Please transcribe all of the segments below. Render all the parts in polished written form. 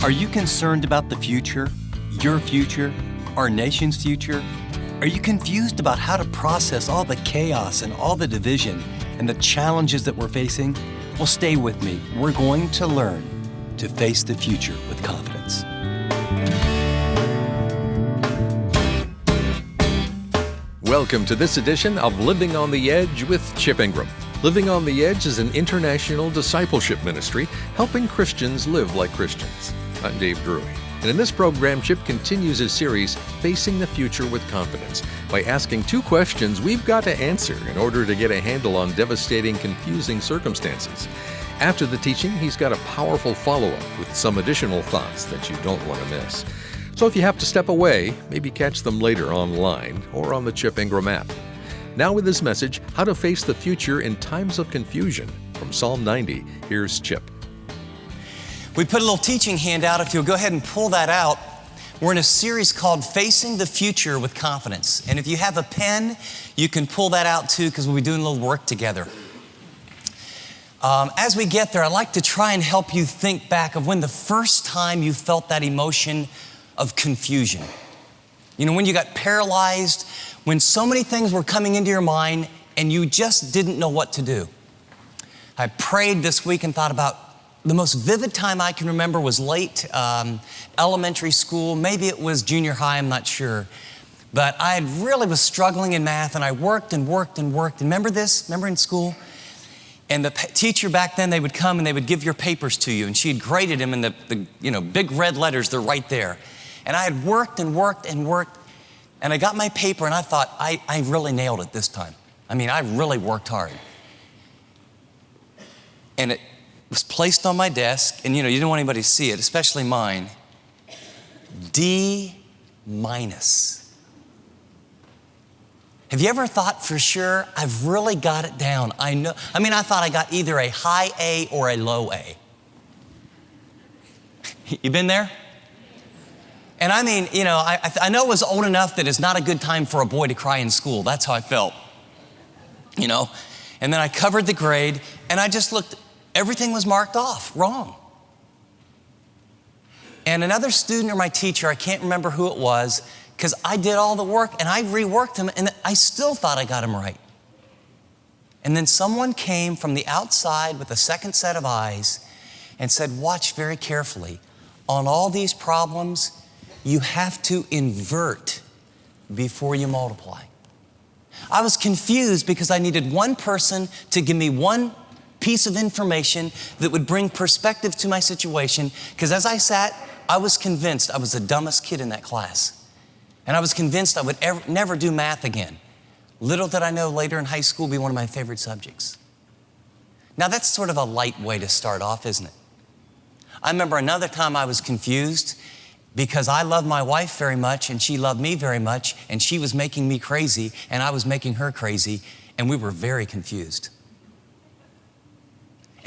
Are you concerned about the future, your future, our nation's future? Are you confused about how to process all the chaos and all the division and the challenges that we're facing? Well, stay with me. We're going to learn to face the future with confidence. Welcome to this edition of Living on the Edge with Chip Ingram. Living on the Edge is an international discipleship ministry helping Christians live like Christians. I'm Dave Drury, and in this program, Chip continues his series, Facing the Future with Confidence, by asking two questions we've got to answer in order to get a handle on devastating, confusing circumstances. After the teaching, he's got a powerful follow-up with some additional thoughts that you don't want to miss. So if you have to step away, maybe catch them later online or on the Chip Ingram app. Now with his message, How to Face the Future in Times of Confusion, from Psalm 90, here's Chip. We put a little teaching handout. If you'll go ahead and pull that out. We're in a series called Facing the Future with Confidence. And if you have a pen, you can pull that out too, because we'll be doing a little work together. As we get there, I'd like to try and help you think back of when the first time you felt that emotion of confusion. You know, when you got paralyzed, when so many things were coming into your mind and you just didn't know what to do. I prayed this week and thought about the most vivid time I can remember was late elementary school. Maybe it was junior high, I'm not sure. But I really was struggling in math, and I worked and worked and worked. And remember this? Remember in school? And the teacher back then, they would come and they would give your papers to you, and she had graded them in the big red letters. They're right there. And I had worked and worked and worked, and I got my paper, and I thought, I really nailed it this time. I mean, I really worked hard. And it was placed on my desk, and you didn't want anybody to see it, especially mine. D-. Have you ever thought for sure, I've really got it down? I thought I got either a high A or a low A. You been there? And I know it was old enough that it's not a good time for a boy to cry in school. That's how I felt, And then I covered the grade, and I just looked. Everything was marked off, wrong. And another student or my teacher, I can't remember who it was, because I did all the work and I reworked them, and I still thought I got them right. And then someone came from the outside with a second set of eyes and said, watch very carefully. On all these problems, you have to invert before you multiply. I was confused because I needed one person to give me one piece of information that would bring perspective to my situation, because as I sat, I was convinced I was the dumbest kid in that class. And I was convinced I would never do math again. Little did I know later in high school would be one of my favorite subjects. Now that's sort of a light way to start off, isn't it? I remember another time I was confused because I loved my wife very much and she loved me very much, and she was making me crazy and I was making her crazy, and we were very confused.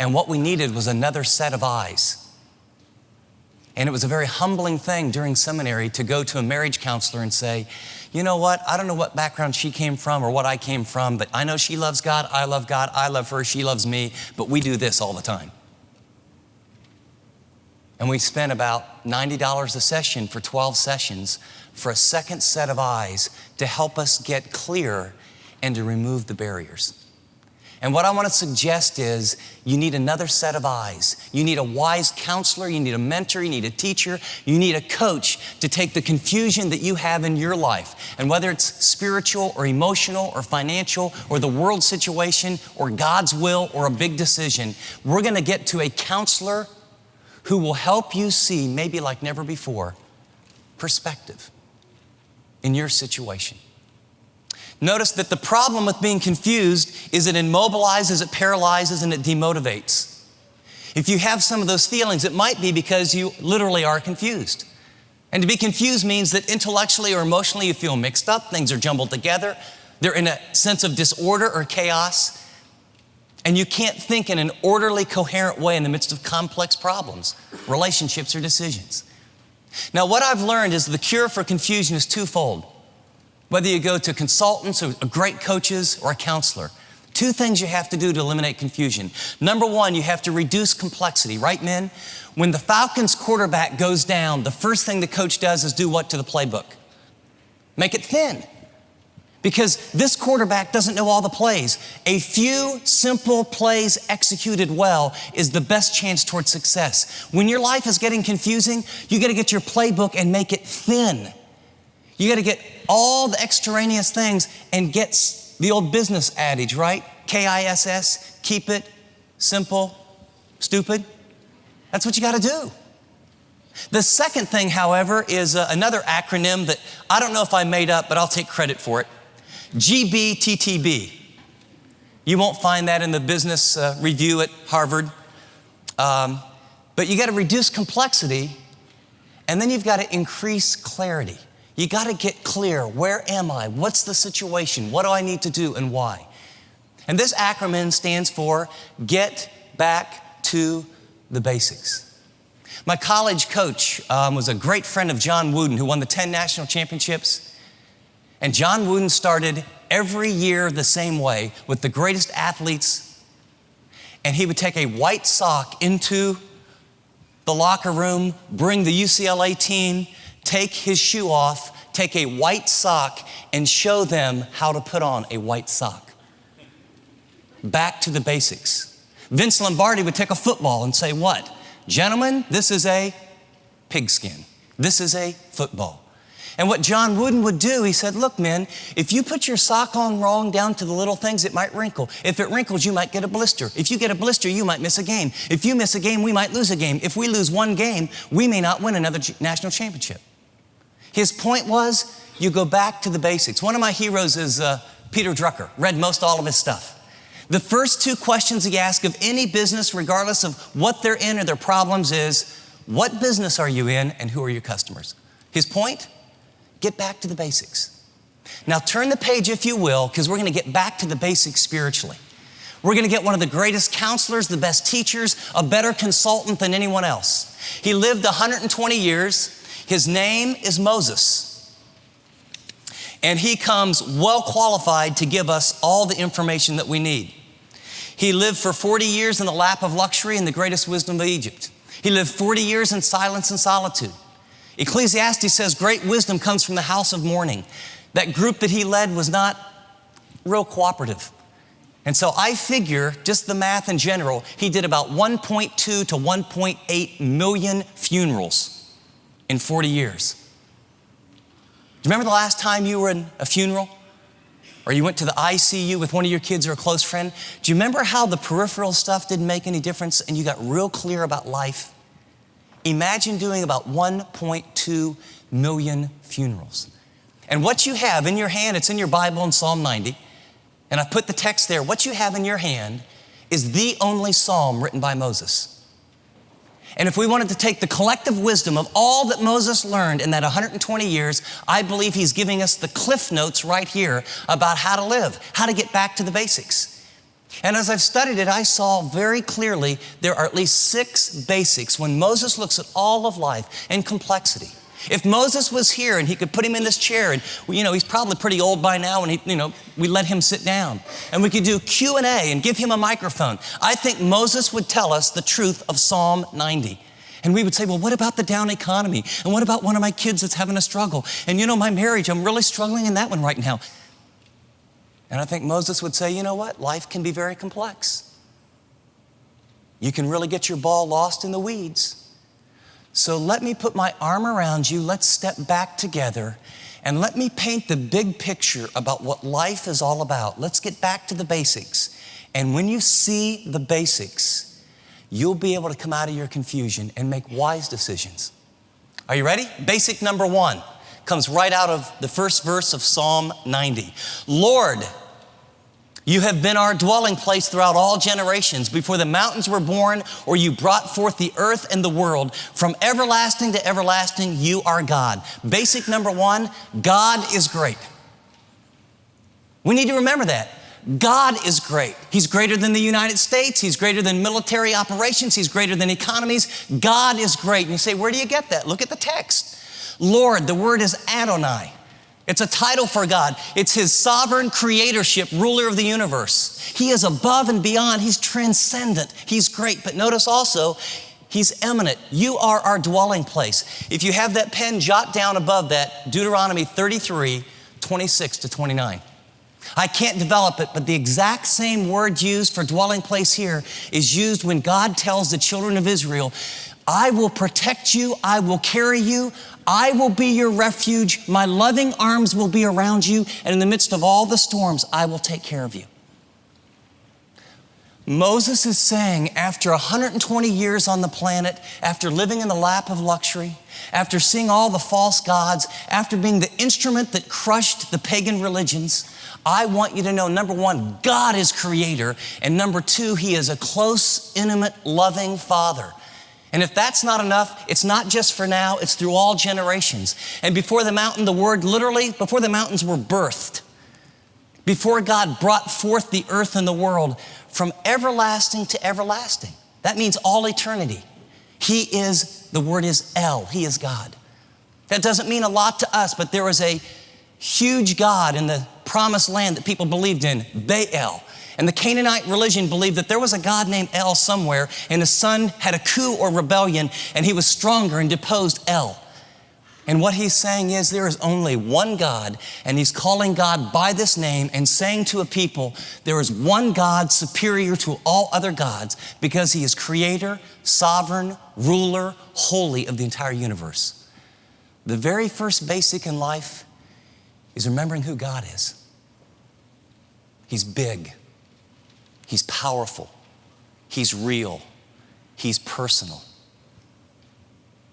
And what we needed was another set of eyes. And it was a very humbling thing during seminary to go to a marriage counselor and say, you know what, I don't know what background she came from or what I came from, but I know she loves God, I love her, she loves me, but we do this all the time. And we spent about $90 a session for 12 sessions for a second set of eyes to help us get clear and to remove the barriers. And what I want to suggest is you need another set of eyes. You need a wise counselor, you need a mentor, you need a teacher, you need a coach to take the confusion that you have in your life. And whether it's spiritual or emotional or financial or the world situation or God's will or a big decision, we're going to get to a counselor who will help you see, maybe like never before, perspective in your situation. Notice that the problem with being confused is it immobilizes, it paralyzes, and it demotivates. If you have some of those feelings, it might be because you literally are confused. And to be confused means that intellectually or emotionally you feel mixed up, things are jumbled together, they're in a sense of disorder or chaos, and you can't think in an orderly, coherent way in the midst of complex problems, relationships, or decisions. Now, what I've learned is the cure for confusion is twofold. Whether you go to consultants or great coaches or a counselor, Two things you have to do to eliminate confusion. Number one, you have to reduce complexity, right, men? When the Falcons quarterback goes down, the first thing the coach does is do what to the playbook? Make it thin. Because this quarterback doesn't know all the plays. A few simple plays executed well is the best chance towards success. When your life is getting confusing, you got to get your playbook and make it thin. You got to get all the extraneous things and get the old business adage, right? KISS, keep it simple, stupid. That's what you got to do. The second thing, however, is another acronym that I don't know if I made up, but I'll take credit for it. GBTTB. You won't find that in the business review at Harvard. But you got to reduce complexity, and then you've got to increase clarity. You got to get clear. Where am I? What's the situation? What do I need to do and why? And this acronym stands for Get Back to the Basics. My college coach was a great friend of John Wooden, who won the 10 national championships. And John Wooden started every year the same way with the greatest athletes. And he would take a white sock into the locker room, bring the UCLA team, take his shoe off, take a white sock, and show them how to put on a white sock. Back to the basics. Vince Lombardi would take a football and say, what? Gentlemen, this is a pigskin. This is a football. And what John Wooden would do, he said, look, men, if you put your sock on wrong down to the little things, it might wrinkle. If it wrinkles, you might get a blister. If you get a blister, you might miss a game. If you miss a game, we might lose a game. If we lose one game, we may not win another national championship. His point was, you go back to the basics. One of my heroes is Peter Drucker. Read most all of his stuff. The first two questions he asks of any business, regardless of what they're in or their problems, is, what business are you in and who are your customers? His point? Get back to the basics. Now turn the page, if you will, because we're going to get back to the basics spiritually. We're going to get one of the greatest counselors, the best teachers, a better consultant than anyone else. He lived 120 years. His name is Moses. And he comes well qualified to give us all the information that we need. He lived for 40 years in the lap of luxury and the greatest wisdom of Egypt. He lived 40 years in silence and solitude. Ecclesiastes says great wisdom comes from the house of mourning. That group that he led was not real cooperative. And so I figure, just the math in general, he did about 1.2 to 1.8 million funerals in 40 years. Do you remember the last time you were in a funeral? Or you went to the ICU with one of your kids or a close friend? Do you remember how the peripheral stuff didn't make any difference and you got real clear about life? Imagine doing about 1.2 million funerals. And what you have in your hand, it's in your Bible in Psalm 90, and I put the text there. What you have in your hand is the only psalm written by Moses. And if we wanted to take the collective wisdom of all that Moses learned in that 120 years, I believe he's giving us the cliff notes right here about how to live, how to get back to the basics. And as I've studied it, I saw very clearly there are at least 6 basics when Moses looks at all of life and complexity. If Moses was here and he could put him in this chair and, he's probably pretty old by now and we let him sit down and we could do Q&A and give him a microphone, I think Moses would tell us the truth of Psalm 90. And we would say, well, what about the down economy? And what about one of my kids that's having a struggle? And my marriage, I'm really struggling in that one right now. And I think Moses would say, you know what? Life can be very complex. You can really get your ball lost in the weeds. So let me put my arm around you. Let's step back together and let me paint the big picture about what life is all about. Let's get back to the basics. And when you see the basics, you'll be able to come out of your confusion and make wise decisions. Are you ready? Basic number 1. Comes right out of the first verse of Psalm 90. Lord, you have been our dwelling place throughout all generations. Before the mountains were born, or you brought forth the earth and the world, from everlasting to everlasting, you are God. Basic number 1, God is great. We need to remember that. God is great. He's greater than the United States. He's greater than military operations. He's greater than economies. God is great. And you say, where do you get that? Look at the text. Lord, the word is Adonai. It's a title for God. It's his sovereign creatorship, ruler of the universe. He is above and beyond. He's transcendent. He's great. But notice also, he's eminent. You are our dwelling place. If you have that pen, jot down above that Deuteronomy 33, 26 to 29. I can't develop it, but the exact same word used for dwelling place here is used when God tells the children of Israel, I will protect you, I will carry you, I will be your refuge, my loving arms will be around you, and in the midst of all the storms, I will take care of you. Moses is saying, after 120 years on the planet, after living in the lap of luxury, after seeing all the false gods, after being the instrument that crushed the pagan religions, I want you to know, number one, God is creator, and number two, he is a close, intimate, loving father. And if that's not enough, it's not just for now, it's through all generations. And before the mountain, the word literally, before the mountains were birthed, before God brought forth the earth and the world, from everlasting to everlasting. That means all eternity. He is, the word is El, he is God. That doesn't mean a lot to us, but there was a huge God in the promised land that people believed in, Baal. And the Canaanite religion believed that there was a God named El somewhere, and his son had a coup or rebellion, and he was stronger and deposed El. And what he's saying is there is only one God, and he's calling God by this name and saying to a people, there is one God superior to all other gods because he is creator, sovereign, ruler, holy of the entire universe. The very first basic in life is remembering who God is. He's big. He's powerful. He's real. He's personal.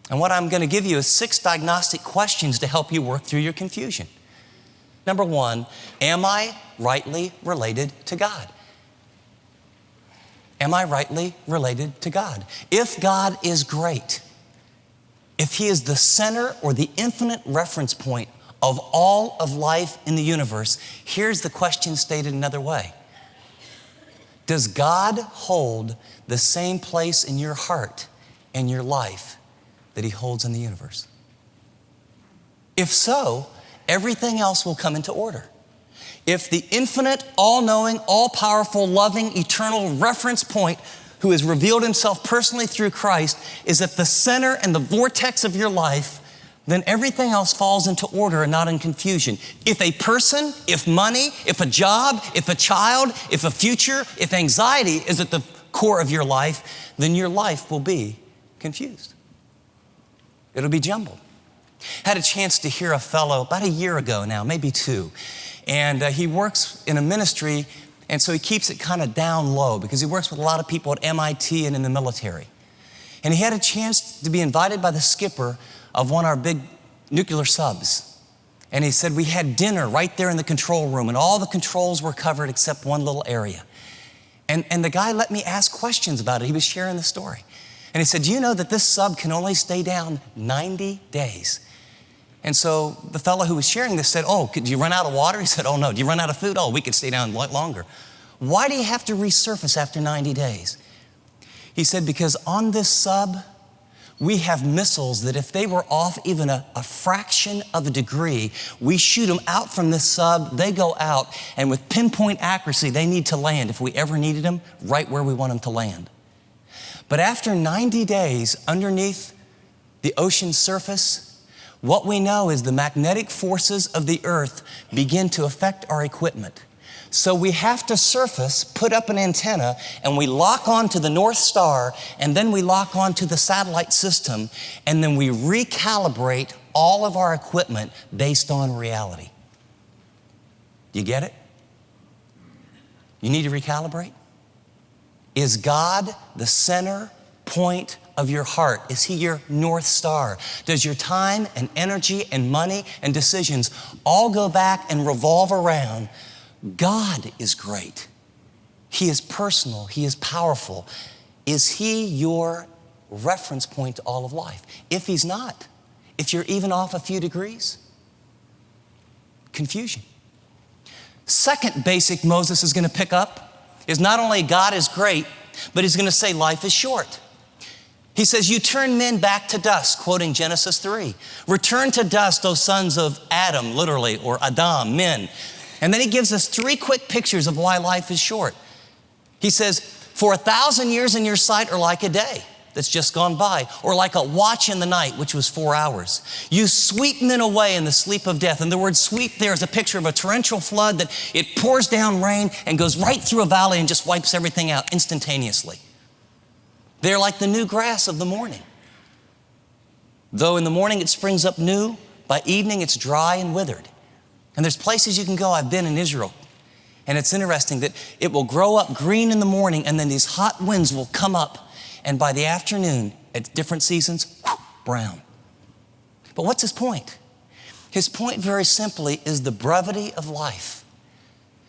And what I'm going to give you is 6 diagnostic questions to help you work through your confusion. Number 1, am I rightly related to God? Am I rightly related to God? If God is great, if he is the center or the infinite reference point of all of life in the universe, here's the question stated another way. Does God hold the same place in your heart and your life that he holds in the universe? If so, everything else will come into order. If the infinite, all-knowing, all-powerful, loving, eternal reference point who has revealed himself personally through Christ is at the center and the vortex of your life, then everything else falls into order and not in confusion. If a person, if money, if a job, if a child, if a future, if anxiety is at the core of your life, then your life will be confused. It'll be jumbled. Had a chance to hear a fellow about a year ago now, maybe 2, and he works in a ministry, and so he keeps it kind of down low because he works with a lot of people at MIT and in the military. And he had a chance to be invited by the skipper of one of our big nuclear subs. And he said, we had dinner right there in the control room and all the controls were covered except one little area. And the guy let me ask questions about it. He was sharing the story. And he said, do you know that this sub can only stay down 90 days? And so the fellow who was sharing this said, oh, do you run out of water? He said, oh no. Do you run out of food? Oh, we could stay down a lot longer. Why do you have to resurface after 90 days? He said, because on this sub, we have missiles that if they were off even a fraction of a degree, we shoot them out from this sub, they go out, and with pinpoint accuracy, they need to land, if we ever needed them, right where we want them to land. But after 90 days underneath the ocean's surface, what we know is the magnetic forces of the earth begin to affect our equipment. So we have to surface, put up an antenna, and we lock onto the North Star, and then we lock onto the satellite system, and then we recalibrate all of our equipment based on reality. You get it? You need to recalibrate? Is God the center point of your heart? Is he your North Star? Does your time and energy and money and decisions all go back and revolve around God is great. He is personal. He is powerful. Is he your reference point to all of life? If he's not, if you're even off a few degrees, confusion. Second basic Moses is going to pick up is not only God is great, but he's going to say life is short. He says, you turn men back to dust, quoting Genesis 3. Return to dust, O sons of Adam, literally, or Adam, men. And then he gives us 3 quick pictures of why life is short. He says, for 1,000 years in your sight are like a day that's just gone by, or like a watch in the night, which was 4 hours. You sweep men away in the sleep of death. And the word sweep there is a picture of a torrential flood that it pours down rain and goes right through a valley and just wipes everything out instantaneously. They're like the new grass of the morning. Though in the morning it springs up new, by evening it's dry and withered. And there's places you can go. I've been in Israel. And it's interesting that it will grow up green in the morning, and then these hot winds will come up. And by the afternoon, at different seasons, brown. But what's his point? His point very simply is the brevity of life.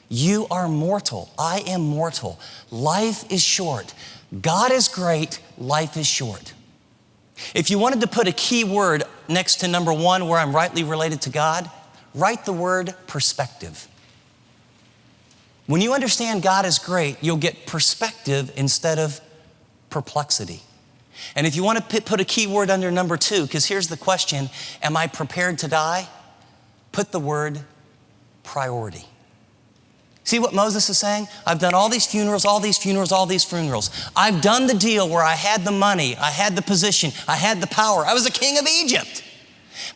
You are mortal. I am mortal. Life is short. God is great. Life is short. If you wanted to put a key word next to number 1 where I'm rightly related to God, write the word perspective. When you understand God is great, you'll get perspective instead of perplexity. And if you want to put a key word under number 2, because here's the question, am I prepared to die? Put the word priority. See what Moses is saying? I've done all these funerals, all these funerals, all these funerals. I've done the deal where I had the money, I had the position, I had the power. I was the king of Egypt.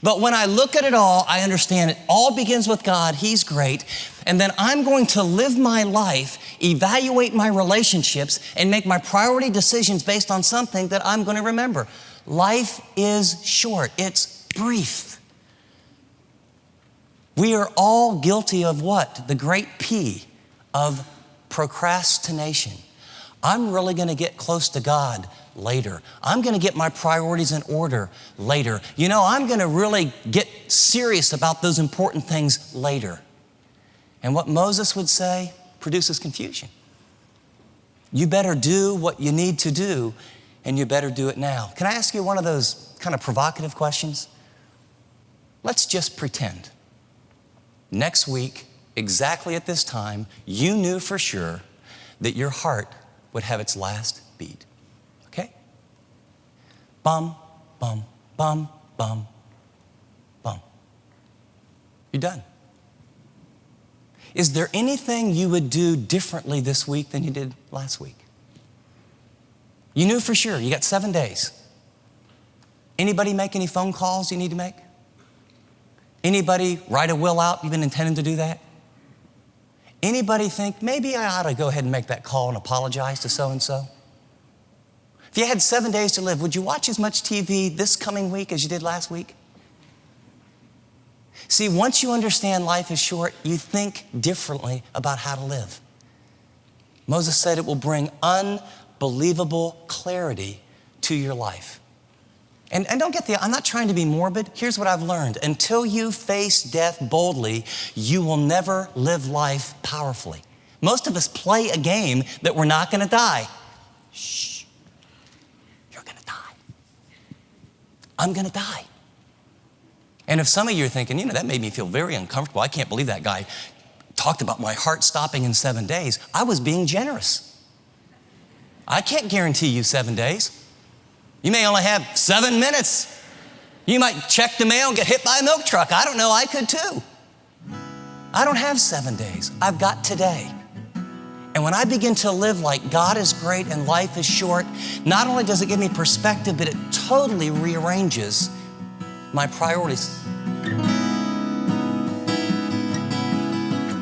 But when I look at it all, I understand it all begins with God. He's great. And then I'm going to live my life, evaluate my relationships, and make my priority decisions based on something that I'm going to remember. Life is short. It's brief. We are all guilty of what? The great P of procrastination. I'm really going to get close to God later. I'm going to get my priorities in order later. You know, I'm going to really get serious about those important things later. And what Moses would say produces confusion. You better do what you need to do, and you better do it now. Can I ask you one of those kind of provocative questions? Let's just pretend. Next week, exactly at this time, you knew for sure that your heart would have its last beat. Okay? Bum, bum, bum, bum, bum. You're done. Is there anything you would do differently this week than you did last week? You knew for sure. You got 7 days. Anybody make any phone calls you need to make? Anybody write a will out? You've been intending to do that? Anybody think, maybe I ought to go ahead and make that call and apologize to so-and-so? If you had 7 days to live, would you watch as much TV this coming week as you did last week? See, once you understand life is short, you think differently about how to live. Moses said it will bring unbelievable clarity to your life. And don't get I'm not trying to be morbid. Here's what I've learned. Until you face death boldly, you will never live life powerfully. Most of us play a game that we're not going to die. Shh. You're going to die. I'm going to die. And if some of you are thinking, you know, that made me feel very uncomfortable. I can't believe that guy talked about my heart stopping in 7 days. I was being generous. I can't guarantee you 7 days. You may only have 7 minutes. You might check the mail and get hit by a milk truck. I don't know, I could too. I don't have 7 days. I've got today. And when I begin to live like God is great and life is short, not only does it give me perspective, but it totally rearranges my priorities.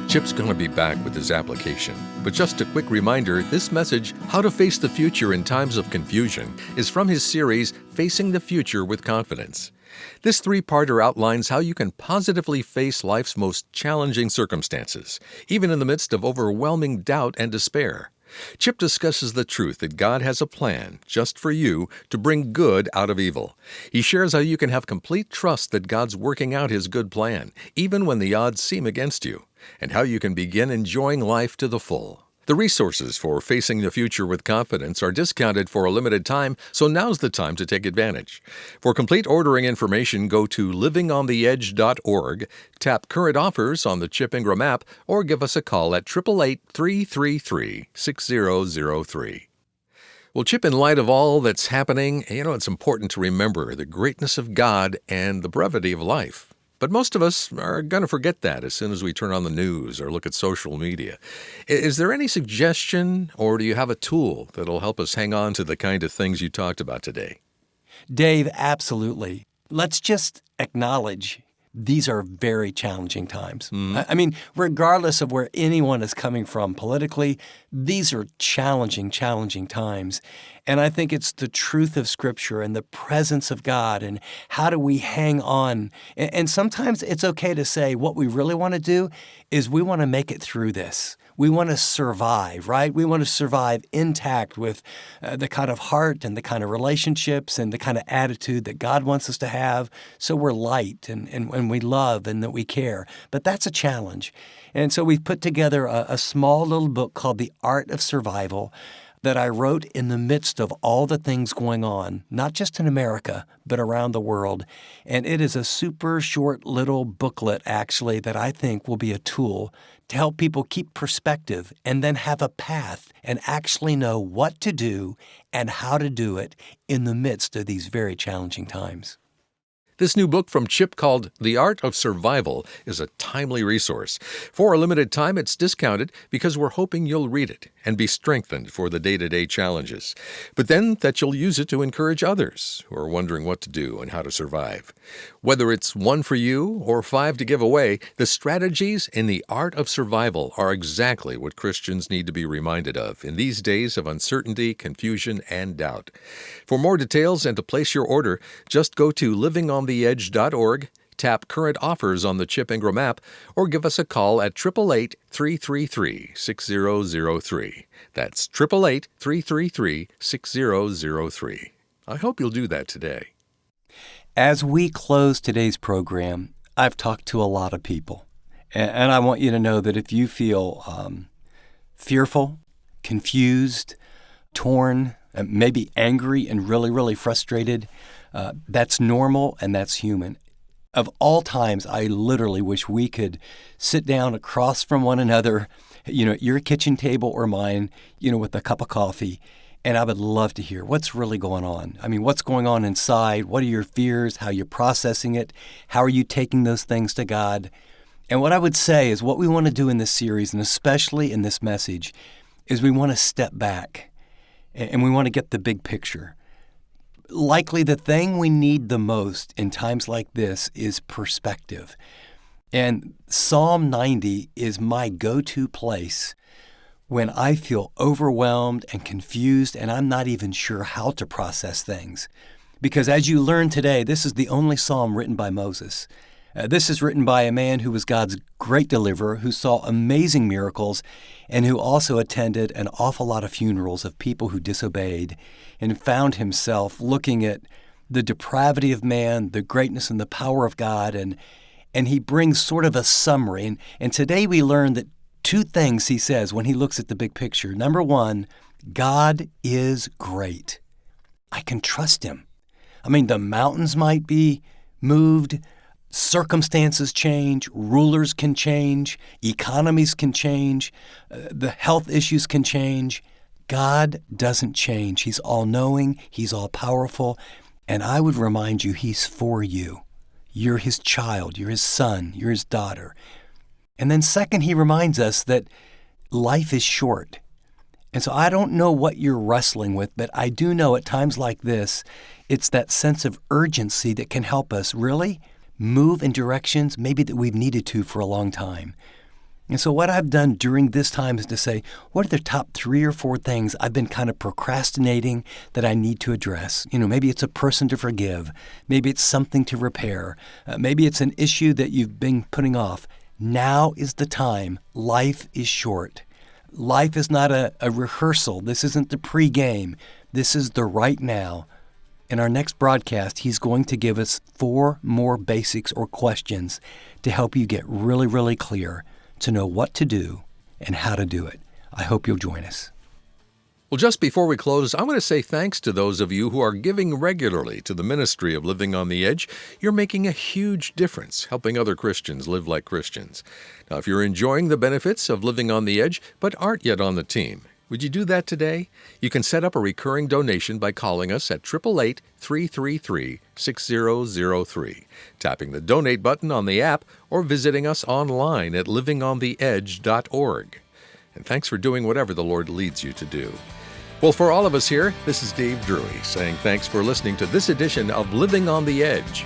Chip's going to be back with his application. But just a quick reminder, this message, How to Face the Future in Times of Confusion, is from his series, Facing the Future with Confidence. This 3-parter outlines how you can positively face life's most challenging circumstances, even in the midst of overwhelming doubt and despair. Chip discusses the truth that God has a plan just for you to bring good out of evil. He shares how you can have complete trust that God's working out His good plan, even when the odds seem against you, and how you can begin enjoying life to the full. The resources for Facing the Future with Confidence are discounted for a limited time, so now's the time to take advantage. For complete ordering information, go to livingontheedge.org, tap Current Offers on the Chip Ingram app, or give us a call at 888-333-6003. Well, Chip, in light of all that's happening, it's important to remember the greatness of God and the brevity of life. But most of us are going to forget that as soon as we turn on the news or look at social media. Is there any suggestion, or do you have a tool that'll help us hang on to the kind of things you talked about today? Dave, absolutely. Let's just acknowledge these are very challenging times. I mean, regardless of where anyone is coming from politically, these are challenging times. And I think it's the truth of Scripture and the presence of God and how do we hang on. And sometimes it's okay to say what we really want to do is we want to make it through this. We want to survive, right? We want to survive intact with the kind of heart and the kind of relationships and the kind of attitude that God wants us to have, so we're light and we love and that we care. But that's a challenge. And so we've put together a small little book called The Art of Survival that I wrote in the midst of all the things going on, not just in America, but around the world. And it is a super short little booklet, actually, that I think will be a tool to help people keep perspective and then have a path and actually know what to do and how to do it in the midst of these very challenging times. This new book from Chip called The Art of Survival is a timely resource. For a limited time, it's discounted because we're hoping you'll read it and be strengthened for the day-to-day challenges. But then that you'll use it to encourage others who are wondering what to do and how to survive. Whether it's one for you or 5 to give away, the strategies in The Art of Survival are exactly what Christians need to be reminded of in these days of uncertainty, confusion, and doubt. For more details and to place your order, just go to livingontheedge.org, tap current offers on the Chip Ingram app, or give us a call at 888-333-6003. That's 888-333-6003. I hope you'll do that today. As we close today's program, I've talked to a lot of people. And I want you to know that if you feel fearful, confused, torn, maybe angry and really, really frustrated, that's normal and that's human. Of all times, I literally wish we could sit down across from one another, at your kitchen table or mine, with a cup of coffee, and I would love to hear what's really going on. I mean, what's going on inside? What are your fears? How you're processing it? How are you taking those things to God? And what I would say is what we want to do in this series, and especially in this message, is we want to step back and we want to get the big picture. Likely the thing we need the most in times like this is perspective. And Psalm 90 is my go-to place when I feel overwhelmed and confused and I'm not even sure how to process things. Because as you learned today, this is the only psalm written by Moses. This is written by a man who was God's great deliverer, who saw amazing miracles, and who also attended an awful lot of funerals of people who disobeyed, and found himself looking at the depravity of man, the greatness and the power of God, and he brings sort of a summary. And today we learn that 2 things he says when he looks at the big picture. Number 1, God is great. I can trust him. I mean, the mountains might be moved, circumstances change, rulers can change, economies can change, the health issues can change. God doesn't change. He's all-knowing, he's all-powerful, and I would remind you, he's for you. You're his child, you're his son, you're his daughter. And then second, he reminds us that life is short. And so I don't know what you're wrestling with, but I do know at times like this, it's that sense of urgency that can help us really move in directions maybe that we've needed to for a long time. And so what I've done during this time is to say, what are the top 3 or 4 things I've been kind of procrastinating that I need to address? Maybe it's a person to forgive. Maybe it's something to repair. Maybe it's an issue that you've been putting off. Now is the time. Life is short. Life is not a rehearsal. This isn't the pregame. This is the right now. In our next broadcast, he's going to give us 4 more basics or questions to help you get really, really clear to know what to do and how to do it. I hope you'll join us. Well, just before we close, I want to say thanks to those of you who are giving regularly to the ministry of Living on the Edge. You're making a huge difference, helping other Christians live like Christians. Now, if you're enjoying the benefits of Living on the Edge but aren't yet on the team, Would you do that today? You can set up a recurring donation by calling us at 888-333-6003, tapping the donate button on the app, or visiting us online at livingontheedge.org. And thanks for doing whatever the Lord leads you to do. Well, for all of us here, this is Dave Drury saying thanks for listening to this edition of Living on the Edge.